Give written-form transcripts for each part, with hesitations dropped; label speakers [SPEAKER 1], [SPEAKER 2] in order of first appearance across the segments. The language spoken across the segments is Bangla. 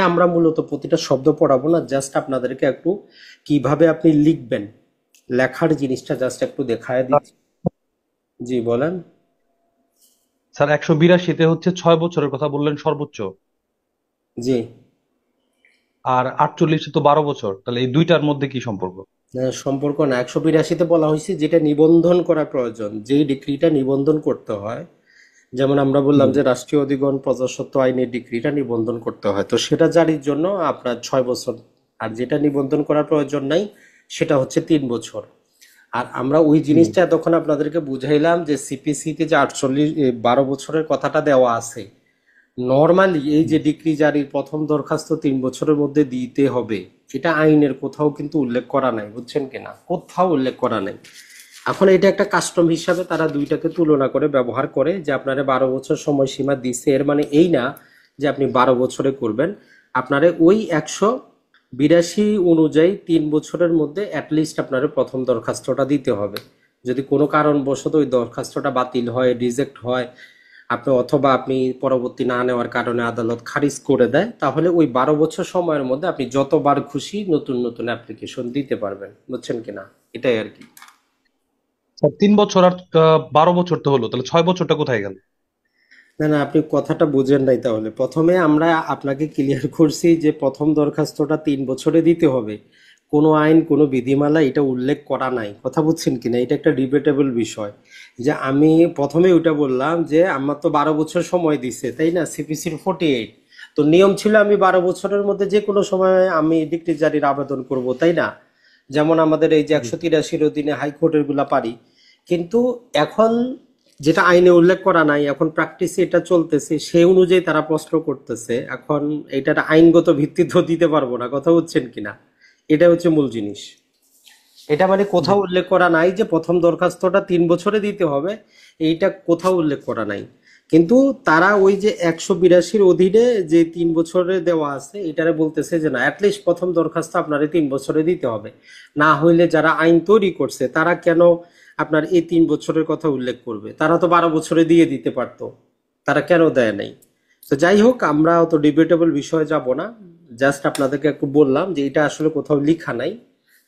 [SPEAKER 1] আমরা মূলত প্রতিটা শব্দ পড়াবো না, জাস্ট আপনাদেরকে একটু কিভাবে আপনি লিখবেন, লেখার জিনিসটা জাস্ট একটু দেখায় দিচ্ছি। জি বলেন।
[SPEAKER 2] স্যার 182-তে হচ্ছে 6 বছরের কথা বললেন সর্বোচ্চ,
[SPEAKER 1] জি।
[SPEAKER 2] আর 48-এ তো 12 বছর, তাহলে এই দুইটার মধ্যে কি সম্পর্ক?
[SPEAKER 1] সম্পর্ক না, 182-তে বলা হয়েছে যেটা নিবন্ধন করা প্রয়োজন, যেই ডিক্রিটা নিবন্ধন করতে হয়। যেমন আমরা বললাম
[SPEAKER 2] জি।
[SPEAKER 1] যে রাষ্ট্রীয় অধিগ্রহণ প্রজাস্বত্ব আইনের ডিক্রিটা নিবন্ধন করতে হয়, তো সেটা জারির জন্য আপনার 6 বছর। আর যেটা নিবন্ধন করার প্রয়োজন নাই সেটা হচ্ছে 3 বছর। আর আমরা ওই
[SPEAKER 2] জি।
[SPEAKER 1] জিনিসটা এতক্ষণ আপনাদেরকে বুঝাইলাম যে সিপিসিতে যে 12 বছরের কথাটা দেওয়া আছে। নর্মালি এই যে ডিক্রি জারির প্রথম দরখাস্ত 3 বছরের মধ্যে দিতে হবে, এটা আইনের কোথাও কিন্তু উল্লেখ করা নাই, বুঝছেন কিনা, কোথাও উল্লেখ করা নাই। এখন এটা একটা কাস্টম হিসাবে তারা দুইটাকে তুলনা করে ব্যবহার করে যে আপনারা 12 বছর সময়সীমা দিচ্ছে, এর মানে এই না যে আপনি 12 বছরে করবেন। আপনারা ওই 182 অনুযায়ী 3 বছরের মধ্যে অ্যাটলিস্ট আপনারা প্রথম দরখাস্তটা দিতে হবে। যদি কোনো কারণবশত ওই দরখাস্তটা বাতিল হয়, রিজেক্ট হয়, অথবা আপনি পরবর্তী না নেওয়ার কারণে আদালত খারিজ করে দেয়, তাহলে ওই 12 বছর সময়ের মধ্যে আপনি যতবার খুশি নতুন নতুন অ্যাপ্লিকেশন দিতে পারবেন, বুঝছেন কিনা, এটাই আর কি।
[SPEAKER 2] স্যার 3 বছর আর 12 বছর তো হলো, তাহলে 6 বছরটা কোথায় গেল?
[SPEAKER 1] না না, আপনি কথাটা বুঝেন নাই। তাহলে প্রথমে আমরা আপনাকে ক্লিয়ার করছি যে প্রথম দরখাস্তটা 3 বছরে দিতে হবে। কোনো আইন কোনো বিধিমালা এটা উল্লেখ করা নাই, কথা বুঝছেন কিনা, এটা একটা ডিবেটেবল বিষয়। যে আমি প্রথমে ওইটা বললাম যে আমার তো 12 বছর সময় দিছে, তাই না, সিপিসির 48। তো নিয়ম ছিল আমি 12 বছরের মধ্যে যে কোনো সময় আমি ডিক্রি জারির আবেদন করব, তাই না। যেমন আমাদের এই যে
[SPEAKER 2] জি।
[SPEAKER 1] 183-র অধীনে হাইকোর্টের গুলা পারি। কিন্তু এখন যেটা আইনে উল্লেখ করা নাই, এখন প্র্যাকটিসে এটা চলতেছে, সেই অনুযায়ী তারা প্রশ্ন করতেছে। এখন এটার আইনগত ভিত্তি তো দিতে পারবো না, কথা বুঝছেন কিনা, এটা হচ্ছে মূল জিনিস। এটা মানে
[SPEAKER 2] জি।
[SPEAKER 1] কোথাও উল্লেখ করা নাই যে প্রথম দরখাস্তটা 3 বছরে দিতে হবে, এইটা কোথাও উল্লেখ করা নাই। কিন্তু তারা ওই যে 182-র অধীনে যে 3 বছরে দেওয়া আছে এটারে বলতেছে যে না, অ্যাটলিস্ট প্রথম দরখাস্ত আপনার 3 বছরে দিতে হবে। না হইলে যারা আইন তৈরি করছে তারা কেন আপনার এই 3 বছরের কথা উল্লেখ করবে, তারা তো 12 বছরে দিয়ে দিতে পারতো, তারা কেন দেয় নাই। তো যাই হোক, আমরা অত ডিবেটেবল বিষয়ে যাব না, জাস্ট আপনাদেরকে একটু বললাম যে এটা আসলে কোথাও লেখা নাই।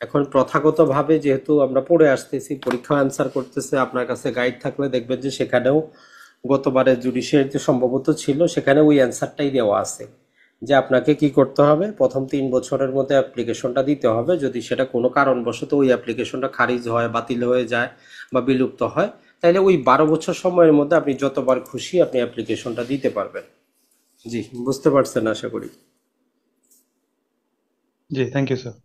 [SPEAKER 1] এখন প্রথাগতভাবে যেহেতু আমরা পড়ে আসতেছি, পরীক্ষা অ্যান্সার করতেছে, আপনার কাছে গাইড থাকলে দেখবেন যে সেখানেও গতবারের জুডিশিয়ারিতে সম্ভবত ছিল, সেখানে ওই অ্যান্সারটাই দেওয়া আছে যে আপনাকে কি করতে হবে, প্রথম 3 বছরের মধ্যে অ্যাপ্লিকেশনটা দিতে হবে। যদি সেটা কোনো কারণবশত ওই অ্যাপ্লিকেশনটা খারিজ হয়, বাতিল হয়ে যায় বা বিলুপ্ত হয়, তাহলে ওই 12 বছর সময়ের মধ্যে আপনি যতবার খুশি আপনি অ্যাপ্লিকেশনটা দিতে পারবেন। জি, বুঝতে পারছেন আশা করি।
[SPEAKER 2] জি, থ্যাংক ইউ স্যার।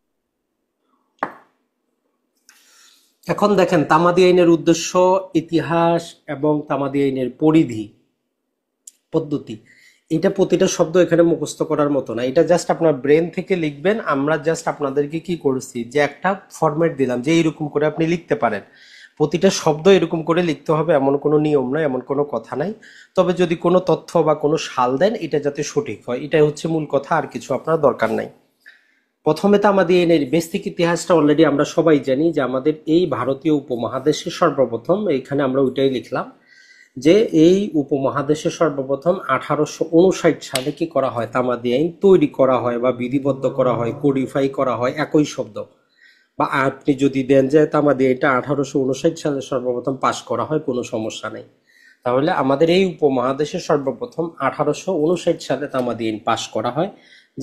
[SPEAKER 1] এখন দেখেন তামাদি আইনের উদ্দেশ্য, ইতিহাস এবং তামাদি আইনের পরিধি, পদ্ধতি, এটা প্রতিটা শব্দ এখানে মুখস্থ করার মতো না, এটা জাস্ট আপনার ব্রেন থেকে লিখবেন। আমরা জাস্ট আপনাদেরকে কি করছি যে একটা ফরম্যাট দিলাম যে এইরকম করে আপনি লিখতে পারেন। প্রতিটা শব্দ এরকম করে লিখতে হবে এমন কোনো নিয়ম নাই, এমন কোনো কথা নাই। তবে যদি কোনো তথ্য বা কোনো সাল দেন এটা যাতে সঠিক হয়, এটাই হচ্ছে মূল কথা, আর কিছু আপনার দরকার নাই। প্রথমে তো আমাদের এর বেসিক ইতিহাসটা অলরেডি আমরা সবাই জানি যে আমাদের এই ভারতীয় উপমহাদেশে সর্বপ্রথম, এইখানে আমরা ওইটাই লিখলাম যে এই উপমহাদেশে সর্বপ্রথম 1859 সালে কি করা হয়, তামাদি আইন তৈরি করা হয় বা বিধিবদ্ধ করা হয়, কোডিফাই করা হয়, একই শব্দ। বা আপনি যদি দেন যে তামাদি আইনটা 1859 সালে সর্বপ্রথম পাশ করা হয়, কোনো সমস্যা নেই। তাহলে আমাদের এই উপমহাদেশে সর্বপ্রথম 1859 সালে তামাদি আইন পাশ করা হয়,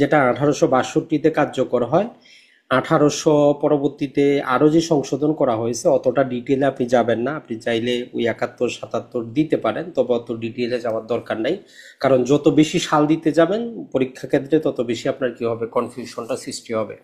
[SPEAKER 1] যেটা 1862-তে কার্যকর হয়। 1800 পরবর্তীতে আরো যে সংশোধন করা হয়েছে অতটা ডিটেলে আপনি যাবেন না, আপনি চাইলে ওই 71 77 দিতে পারেন, তবে অত ডিটেলে যাওয়ার দরকার নাই। কারণ যত বেশি সাল দিতে যাবেন পরীক্ষা ক্ষেত্রে তত বেশি আপনার কি হবে, কনফিউশনটা সৃষ্টি হবে।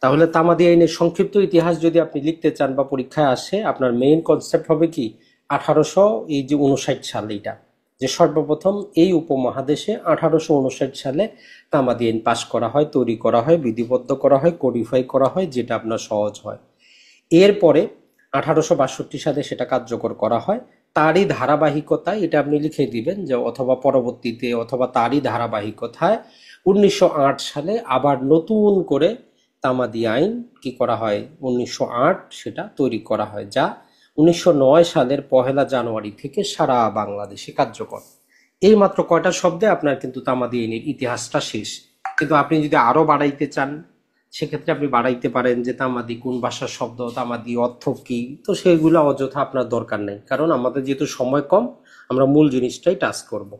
[SPEAKER 1] তাহলে তামাদি আইনের সংক্ষিপ্ত ইতিহাস যদি আপনি লিখতে চান বা পরীক্ষায় আসে, আপনার মেইন কনসেপ্ট হবে কি, 1859 সাল, এইটা যে সর্বপ্রথম এই উপমহাদেশে 1859 সালে তামাদি আইন পাশ করা হয়, তৈরি করা হয়, বিধিবদ্ধ করা হয়, কোডিফাই করা হয়, যেটা আপনার সহজ হয়। এরপরে 1862 সালে সেটা কার্যকর করা হয়। তারই ধারাবাহিকতায় এটা আপনি লিখে দিবেন যে অথবা পরবর্তীতে অথবা তারই ধারাবাহিকতায় 1908 সালে আবার নতুন করে তামাদি আইন কি করা হয়, 1908 সেটা তৈরি করা হয়, যা 1909 সালের 1 জানুয়ারি থেকে সারা বাংলাদেশে কার্যকর। এই মাত্র কয়টা শব্দে আপনার কিন্তু তামাদি আইনের ইতিহাসটা শেষ। কিন্তু আপনি যদি আরো বাড়াইতে চান সেক্ষেত্রে আপনি বাড়াইতে পারেন যে তামাদি কোন ভাষার শব্দ, তামাদি অর্থ কি। তো সেগুলো অযথা আপনার দরকার নেই, কারণ আমাদের যেহেতু সময় কম, আমরা মূল জিনিসটাই টাচ করব।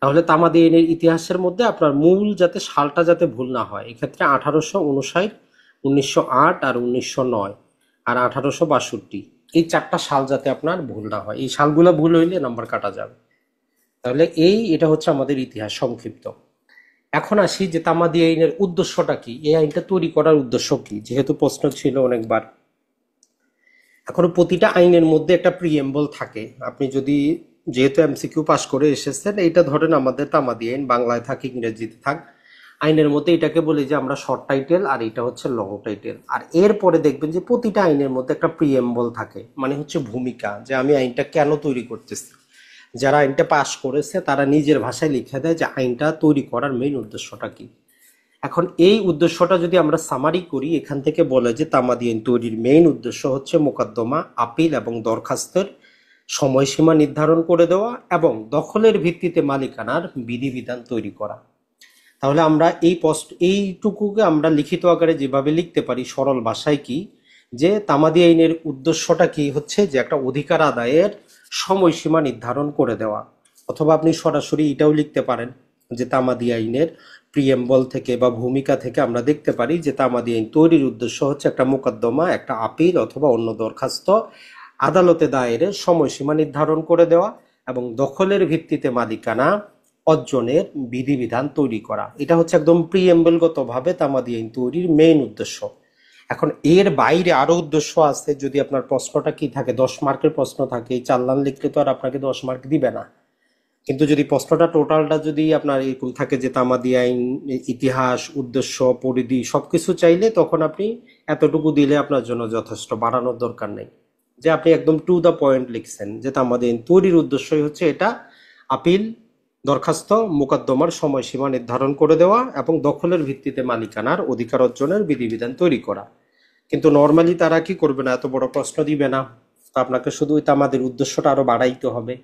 [SPEAKER 1] তাহলে তামাদি আইনের ইতিহাসের মধ্যে আপনার মূল যাতে সালটা যাতে ভুল না হয়, এক্ষেত্রে 1859, 1908 আর 1909 আর 1862, এই 4টা সাল যাতে আপনার ভুল না হয়। এই সালগুলো ভুল হইলে নাম্বার কাটা যাবে। তাহলে এটা হচ্ছে আমাদের ইতিহাস সংক্ষিপ্ত। এখন আসি যে তামাদি আইনের উদ্দেশ্যটা কি, এই আইনটা তৈরি করার উদ্দেশ্য কি, যেহেতু প্রশ্ন ছিল অনেকবার। এখন প্রতিটা আইনের মধ্যে একটা প্রিএম্বল থাকে। আপনি যদি, যেহেতু এমসিকিউ পাস করে এসেছেন, এইটা ধরেন আমাদের তামাদি আইন, বাংলায় থাক ইংরেজিতে থাক, আইনের মধ্যে এটাকে বলি যে আমরা শর্ট টাইটেল, আর এটা হচ্ছে লং টাইটেল। আর এরপরে দেখবেন যে প্রতিটা আইনের মধ্যে একটা প্রিএম্বল থাকে, মানে হচ্ছে ভূমিকা, যে আমি আইনটা কেন তৈরি করতেছি। যারা আইনটা পাশ করেছে তারা নিজের ভাষায় লিখে দেয় যে আইনটা তৈরি করার মেইন উদ্দেশ্যটা কি। এখন এই উদ্দেশ্যটা যদি আমরা সামারি করি, এখান থেকে বলে যে তামাদি আইন তৈরির মেইন উদ্দেশ্য হচ্ছে মোকদ্দমা, আপিল এবং দরখাস্তের সময়সীমা নির্ধারণ করে দেওয়া এবং দখলের ভিত্তিতে মালিকানার বিধিবিধান তৈরি করা। তাহলে আমরা এইটুকুকে আমরা লিখিত আকারে যেভাবে লিখতে পারি সরল ভাষায় কি, যে তামাদি আইনের উদ্দেশ্যটা কি হচ্ছে যে একটা অধিকার আদায়ের সময়সীমা নির্ধারণ করে দেওয়া। অথবা আপনি সরাসরি এটাও লিখতে পারেন যে তামাদি আইনের প্রিএম্বল থেকে বা ভূমিকা থেকে আমরা দেখতে পারি যে তামাদি আইন তৈরির উদ্দেশ্য হচ্ছে একটা মোকদ্দমা, একটা আপিল অথবা অন্য দরখাস্ত আদালতে দায়েরের সময়সীমা নির্ধারণ করে দেওয়া এবং দখলের ভিত্তিতে মালিকানা অর্জনের বিধিবিধান তৈরি করা। এটা হচ্ছে একদম প্রিএম্বলগত ভাবে তামাদি আইন তৈরির মেইন উদ্দেশ্য। এখন এর বাইরে আরো উদ্দেশ্য আছে। যদি আপনার প্রশ্নটা কি থাকে, 10 মার্কের প্রশ্ন থাকে, এই 4 লাইন লিখলে তো আর আপনাকে 10 মার্ক দিবে না। কিন্তু যদি প্রশ্নটা টোটালটা যদি আপনার এরকম থাকে যে তামাদি আইন ইতিহাস, উদ্দেশ্য, পরিধি সবকিছু চাইলে, তখন আপনি এতটুকু দিলে আপনার জন্য যথেষ্ট, বাড়ানোর দরকার নেই। যে আপনি একদম টু দ্য পয়েন্ট লিখছেন যে তামাদি আইন তৈরির উদ্দেশ্যই হচ্ছে এটা আপিল, দরখাস্ত, মোকদ্দমার সময়সীমা নির্ধারণ করে দেওয়া এবং দখলের ভিত্তিতে মালিকানার অধিকার অর্জনের বিধিবিধান তৈরি করা। কিন্তু নর্মালি তারা কি করবে না, এত বড় প্রশ্ন দিবে না। তো আপনাকে শুধু ওই তামাদির উদ্দেশ্যটা আরো বাড়াইতে হবে।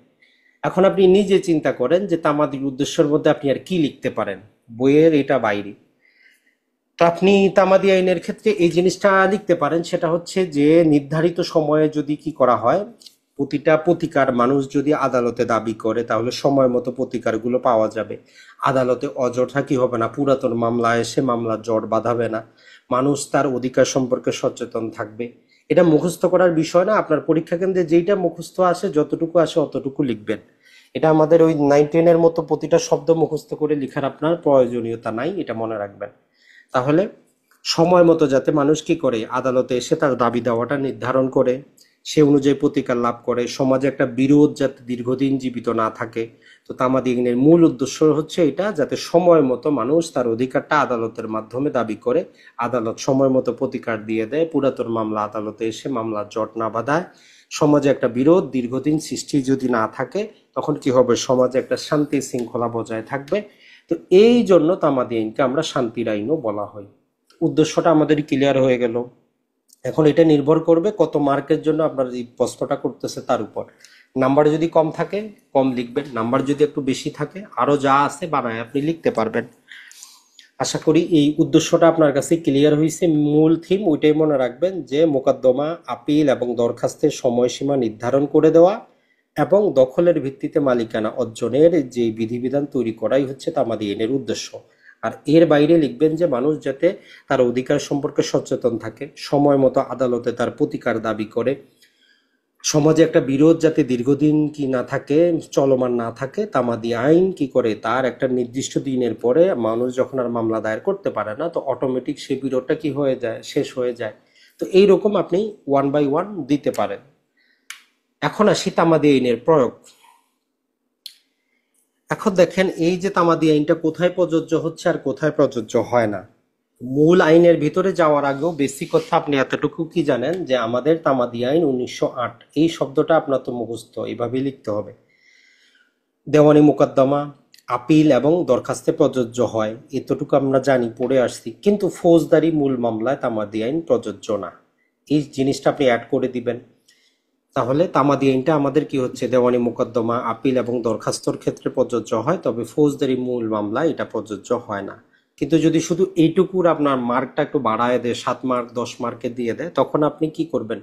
[SPEAKER 1] এখন আপনি নিজে চিন্তা করেন যে তামাদির উদ্দেশ্যের মধ্যে আপনি আর কি লিখতে পারেন, বইয়ের এটা বাইরে। তো আপনি তামাদি আইনের ক্ষেত্রে এই জিনিসটা লিখতে পারেন, সেটা হচ্ছে যে নির্ধারিত সময়ে যদি কি করা হয়, প্রতিটা প্রতিকার মানুষ যদি আদালতে দাবি করে তাহলে সময় মতো প্রতিকারগুলো পাওয়া যাবে। আদালতে অযথা কি হবে না, পুরাতন মামলা এসে মামলার জট বাঁধাবে না। মানুষ তার অধিকার সম্পর্কে সচেতন থাকবে। এটা মুখস্থ করার বিষয় না। আপনার পরীক্ষা কেন্দ্রে যেইটা মুখস্থ আসে, যতটুকু আসে অতটুকু লিখবেন। এটা আমাদের ওই 9-10-এর মতো প্রতিটা শব্দ মুখস্থ করে লেখার আপনার প্রয়োজনীয়তা নাই, এটা মনে রাখবেন। তাহলে সময় মতো যাতে মানুষ কি করে, আদালতে এসে তার দাবি দাওয়াটা নির্ধারণ করে, সে অনুযায়ী প্রতিকার লাভ করে, সমাজে একটা বিরোধ যাতে দীর্ঘদিন জীবিত না থাকে। তো তামাদি আইনের মূল উদ্দেশ্য হচ্ছে এটা, যাতে সময় মতো মানুষ তার অধিকারটা আদালতের মাধ্যমে দাবি করে, আদালত সময় মতো প্রতিকার দিয়ে দেয়, পুরাতন মামলা আদালতে এসে মামলার জট না বাঁধায়, সমাজে একটা বিরোধ দীর্ঘদিন সৃষ্টি যদি না থাকে, তখন কি হবে, সমাজে একটা শান্তি শৃঙ্খলা বজায় থাকবে। তো এই জন্য তামাদি আইনকে আমরা শান্তির আইনও বলা হয়। উদ্দেশ্যটা আমাদের ক্লিয়ার হয়ে গেল। এখন এটা নির্ভর করবে কত মার্কের জন্য আপনার এই প্রশ্নটা করতেছে তার উপর। নাম্বার যদি কম থাকে কম লিখবেন, নাম্বার যদি একটু বেশি থাকে আরো যা আছে বানায় আপনি লিখতে পারবেন। আশা করি এই উদ্দেশ্যটা আপনার কাছে ক্লিয়ার হয়েছে। মূল থিম ওইটাই মনে রাখবেন যে মোকদ্দমা, আপিল এবং দরখাস্তের সময়সীমা নির্ধারণ করে দেওয়া এবং দখলের ভিত্তিতে মালিকানা অর্জনের যে বিধিবিধান তৈরি করাই হচ্ছে তামাদি আইনের উদ্দেশ্য। আর এর বাইরে লিখবেন যে মানুষ যাতে তার অধিকার সম্পর্কে সচেতন থাকে, সময় মতো আদালতে তার প্রতিকার দাবি করে, সমাজে একটা বিরোধ যাতে দীর্ঘদিন কি না থাকে, চলমান না থাকে। তামাদি আইন কি করে, তার একটা নির্দিষ্ট দিনের পরে মানুষ যখন আর মামলা দায়ের করতে পারে না, তো অটোমেটিক সে বিরোধটা কি হয়ে যায়, শেষ হয়ে যায়। তো এইরকম আপনি 1 by 1 দিতে পারেন। এখন আসি তামাদি আইনের প্রয়োগ। এখন দেখেন এই যে তামাদি আইনটা কোথায় প্রযোজ্য হচ্ছে আর কোথায় প্রযোজ্য হয় না। মূল আইনের ভিতরে যাওয়ার আগেও বেসিক কথা আপনি এতটুকু কি জানেন যে আমাদের তামাদি আইন 1908, এই শব্দটা আপনার তো মুখস্থ, এইভাবেই লিখতে হবে। দেওয়ানি মোকদ্দমা, আপিল এবং দরখাস্তে প্রযোজ্য হয়, এতটুকু আমরা জানি, পড়ে আসছি। কিন্তু ফৌজদারি মূল মামলায় তামাদি আইন প্রযোজ্য না। এই জিনিসটা আপনি অ্যাড করে দিবেন। তাহলে তামাদি আইনটা আমাদের কি হচ্ছে, দেওয়ানি মোকদ্দমা, আপিল এবং দরখাস্তর ক্ষেত্রে প্রযোজ্য হয়, তবে ফৌজদারি মূল মামলা এটা প্রযোজ্য হয় না। কিন্তু যদি শুধু এইটুকুর আপনার মার্কটা একটু বাড়ায় দেয়, 7 মার্ক 10 মার্কে দিয়ে দেয়, তখন আপনি কি করবেন?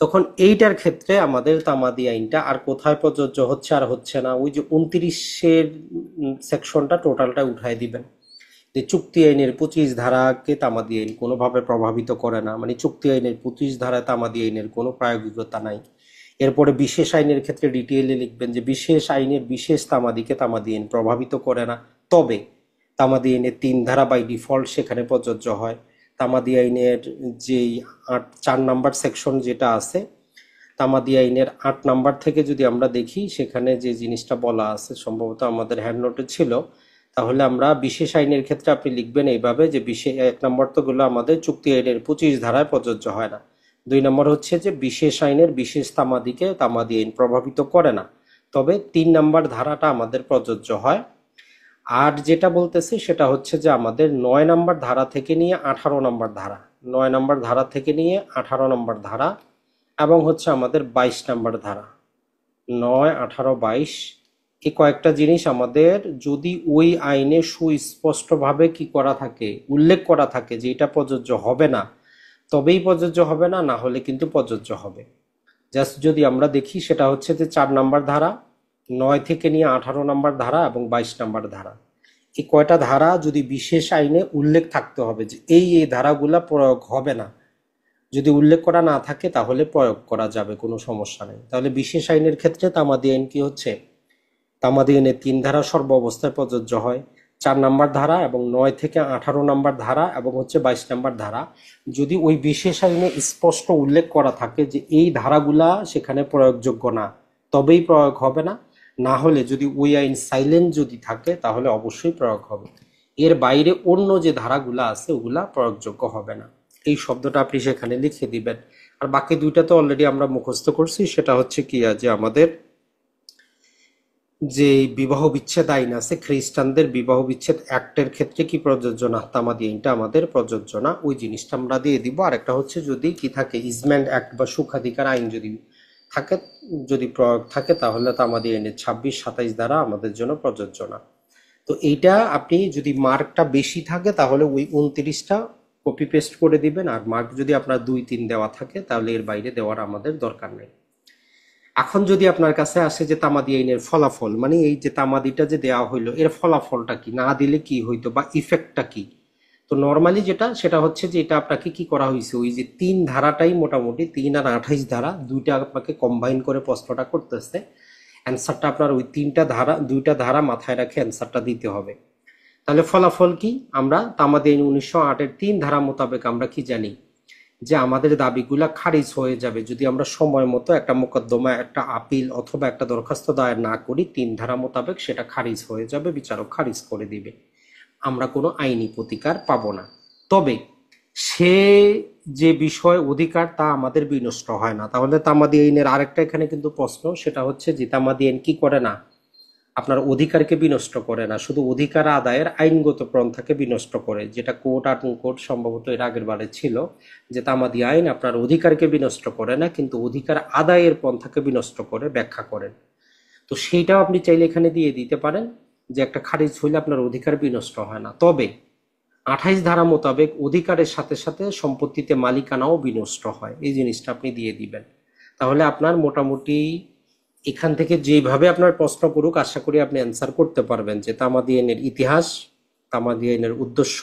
[SPEAKER 1] তখন এইটার ক্ষেত্রে আমাদের তামাদি আইনটা আর কোথায় প্রযোজ্য হচ্ছে আর হচ্ছে না, ওই যে 29-এর সেকশনটা টোটালটা উঠাই দিবেন। যে চুক্তি আইনের 25 ধারাকে তামাদি আইন কোনোভাবে প্রভাবিত করে না, মানে চুক্তি আইনের 25 ধারায় তামাদি আইনের কোনো প্রায়োগিকতা নাই। এরপরে বিশেষ আইনের ক্ষেত্রে ডিটেইলে লিখবেন যে বিশেষ আইনের বিশেষ তামাদিকে তামাদি আইন প্রভাবিত করে না, তবে তামাদি আইনের 3 ধারা বাই ডিফল্ট সেখানে প্রযোজ্য হয়। তামাদি আইনের যেই 4 নাম্বার সেকশন যেটা আছে, তামাদি আইনের 8 নাম্বার থেকে যদি আমরা দেখি, সেখানে যে জিনিসটা বলা আছে সম্ভবত আমাদের হ্যান্ড নোটে ছিল, তাহলে আমরা বিশেষ আইনের ক্ষেত্রে আপনি লিখবেন এইভাবে যে বিশেষ 1 নম্বর তো গুলো আমাদের চুক্তি আইনের 25 ধারায় প্রযোজ্য হয় না। 2 নম্বর হচ্ছে যে বিশেষ আইনের বিশেষ তামাদিকে তামাদি আইন প্রভাবিত করে না, তবে 3 নাম্বার ধারাটা আমাদের প্রযোজ্য হয়। আর যেটা বলতেছি সেটা হচ্ছে যে আমাদের 9 নাম্বার ধারা থেকে নিয়ে 18 নাম্বার ধারা, 9 নাম্বার ধারা থেকে নিয়ে 18 নাম্বার ধারা, এবং হচ্ছে আমাদের 22 নাম্বার ধারা, 9, 18, 22, এই কয়েকটা জিনিস আমাদের যদি ওই আইনে সুস্পষ্টভাবে কি করা থাকে, উল্লেখ করা থাকে যে এটা প্রযোজ্য হবে না, তবেই প্রযোজ্য হবে, না না হলে কিন্তু প্রযোজ্য হবে। জাস্ট যদি আমরা দেখি সেটা হচ্ছে যে 4 নাম্বার ধারা, 9 থেকে নিয়ে 18 নাম্বার ধারা এবং 22 নাম্বার ধারা, এই কয়টা ধারা যদি বিশেষ আইনে উল্লেখ থাকতে হবে যে এই ধারাগুলা প্রয়োগ হবে না, যদি উল্লেখ করা না থাকে তাহলে প্রয়োগ করা যাবে, কোনো সমস্যা নেই। তাহলে বিশেষ আইনের ক্ষেত্রে তামাদি আইন কি হচ্ছে, তামাদি আইনের 3 ধারা সর্ব অবস্থায় প্রযোজ্য হয়, 4 নাম্বার ধারা এবং 9 থেকে 18 নাম্বার ধারা এবং হচ্ছে 22 নাম্বার ধারা যদি ওই বিশেষ আইনে স্পষ্ট উল্লেখ করা থাকে যে এই ধারাগুলা সেখানে প্রয়োগযোগ্য না, তবেই প্রয়োগ হবে, না না হলে যদি ওই আইন সাইলেন্ট যদি থাকে তাহলে অবশ্যই প্রয়োগ হবে। এর বাইরে অন্য যে ধারাগুলা আছে ওগুলা প্রয়োগযোগ্য হবে না। এই শব্দটা আপনি সেখানে লিখে দিবেন। আর বাকি 2টা তো অলরেডি আমরা মুখস্থ করছি, সেটা হচ্ছে কি যে আমাদের যে বিবাহ বিচ্ছেদ আইন আছে, খ্রিস্টানদের বিবাহ বিচ্ছেদ অ্যাক্টের ক্ষেত্রে কি প্রযোজ্য না, তামাদি আইনটা আমাদের প্রযোজ্য না, ওই জিনিসটা আমরা দিয়ে দিব। আর একটা হচ্ছে যদি কি থাকে, ইজমেন্ট অ্যাক্ট বা সুখাধিকার আইন যদি থাকে, যদি প্রয়োগ থাকে, তাহলে তামাদি আইনের 26, 27 ধারা আমাদের জন্য প্রযোজ্য না। তো এইটা আপনি যদি মার্কটা বেশি থাকে তাহলে ওই 29টা কপি পেস্ট করে দিবেন, আর মার্ক যদি আপনার 2, 3 দেওয়া থাকে তাহলে এর বাইরে দেওয়ার আমাদের দরকার নেই। এখন যদি আপনার কাছে আসে যে তামাদি আইনের ফলাফল, মানে এই যে তামাদিটা যে দেওয়া হইলো এর ফলাফলটা কি, না দিলে কি হইতো বা ইফেক্টটা কি, তো নর্মালি যেটা সেটা হচ্ছে যে এটা আপনাকে কি করা হয়েছে, ওই যে 3 ধারাটাই মোটামুটি 3 আর 28 ধারা, 2টা আপনাকে কম্বাইন করে প্রশ্নটা করতেছে। অ্যান্সারটা আপনার ওই 2টা ধারা মাথায় রেখে অ্যান্সারটা দিতে হবে। তাহলে ফলাফল কি, আমরা তামাদি আইন 1908-এর 3 ধারা মোতাবেক আমরা কি জানি যে আমাদের দাবিগুলা খারিজ হয়ে যাবে যদি আমরা সময় মতো একটা মোকদ্দমা, একটা আপিল অথবা একটা দরখাস্ত দায়ের না করি। 3 ধারা মোতাবেক সেটা খারিজ হয়ে যাবে, বিচারক খারিজ করে দিবে, আমরা কোনো আইনি প্রতিকার পাবো না। তবে সে যে বিষয় অধিকার তা আমাদের বিনষ্ট হয় না। তাহলে তামাদি আইনের আরেকটা এখানে কিন্তু প্রশ্ন, সেটা হচ্ছে যে তামাদি আইন কি করে না, আপনার অধিকারকে বিনষ্ট করে না, শুধু অধিকার আদায়ের আইনগত পন্থাকে বিনষ্ট করে, যেটা কোর্ট আর কোর্ট সম্ভবত এর আগের বারে ছিল যে তামাদি আইন আপনার অধিকারকে বিনষ্ট করে না কিন্তু অধিকার আদায়ের পন্থাকে বিনষ্ট করে ব্যাখ্যা করেন। তো সেইটাও আপনি চাইলে এখানে দিয়ে দিতে পারেন যে একটা খারিজ হইলে আপনার অধিকার বিনষ্ট হয় না, তবে 28 ধারা মোতাবেক অধিকারের সাথে সাথে সম্পত্তিতে মালিকানাও বিনষ্ট হয়, এই জিনিসটা আপনি দিয়ে দিবেন। তাহলে আপনার মোটামুটি এখান থেকে যেভাবে আপনার প্রশ্ন করুক আশা করি আপনি অ্যান্সার করতে পারবেন যে তামাদি আইনের ইতিহাস, তামাদি আইনের উদ্দেশ্য,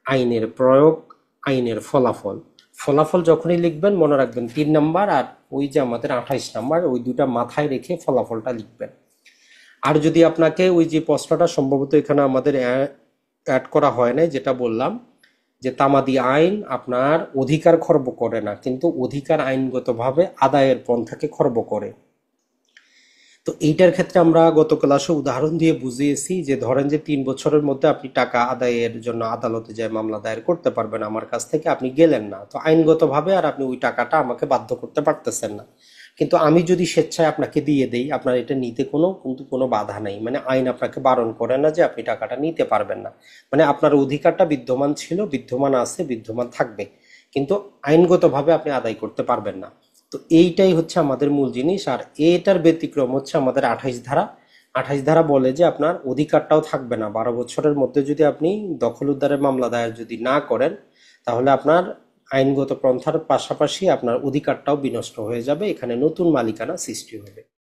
[SPEAKER 1] আইনের প্রয়োগ, আইনের ফলাফল। ফলাফল যখনই লিখবেন মনে রাখবেন 3 নাম্বার আর ওই যে আমাদের 28 নাম্বার, ওই 2টা মাথায় রেখে ফলাফলটা লিখবেন। আর যদি আপনাকে ওই যে প্রশ্নটা সম্ভবত এখানে আমাদের অ্যাড করা হয় নাই, যেটা বললাম যে তামাদি আইন আপনার অধিকার খর্ব করে না কিন্তু অধিকার আইনগতভাবে আদায়ের পন্থাকে খর্ব করে। তো এইটার ক্ষেত্রে আমরা গত ক্লাসে উদাহরণ দিয়ে বুঝিয়েছি যে ধরেন যে 3 বছরের মধ্যে আপনি টাকা আদায়ের জন্য আদালতে যায় মামলা দায়ের করতে পারবেন, আমার কাছ থেকে আপনি গেলেন না, তো আইনগতভাবে আর আপনি ওই টাকাটা আমাকে বাধ্য করতে পারতেছেন না, কিন্তু আমি যদি স্বেচ্ছায় আপনাকে দিয়ে দেই আপনার এটা নিতে কোনো বাধা নেই, মানে আইন আপনাকে বারণ করে না যে আপনি টাকাটা নিতে পারবেন না, মানে আপনার অধিকারটা বিদ্যমান ছিল, বিদ্যমান আছে, বিদ্যমান থাকবে, কিন্তু আইনগতভাবে আপনি আদায় করতে পারবেন না। তো এইটাই হচ্ছে আমাদের মূল জিনিস। আর এটার ব্যতিক্রম হচ্ছে আমাদের 28 ধারা। 28 ধারা বলে যে আপনার অধিকারটাও থাকবে না। 12 বছরের মধ্যে যদি আপনি দখল উদ্ধারের মামলা দায়ের যদি না করেন, তাহলে আপনার আইনগত পন্থার পাশাপাশি আপনার অধিকারটাও বিনষ্ট হয়ে যাবে, এখানে নতুন মালিকানা সৃষ্টি হবে।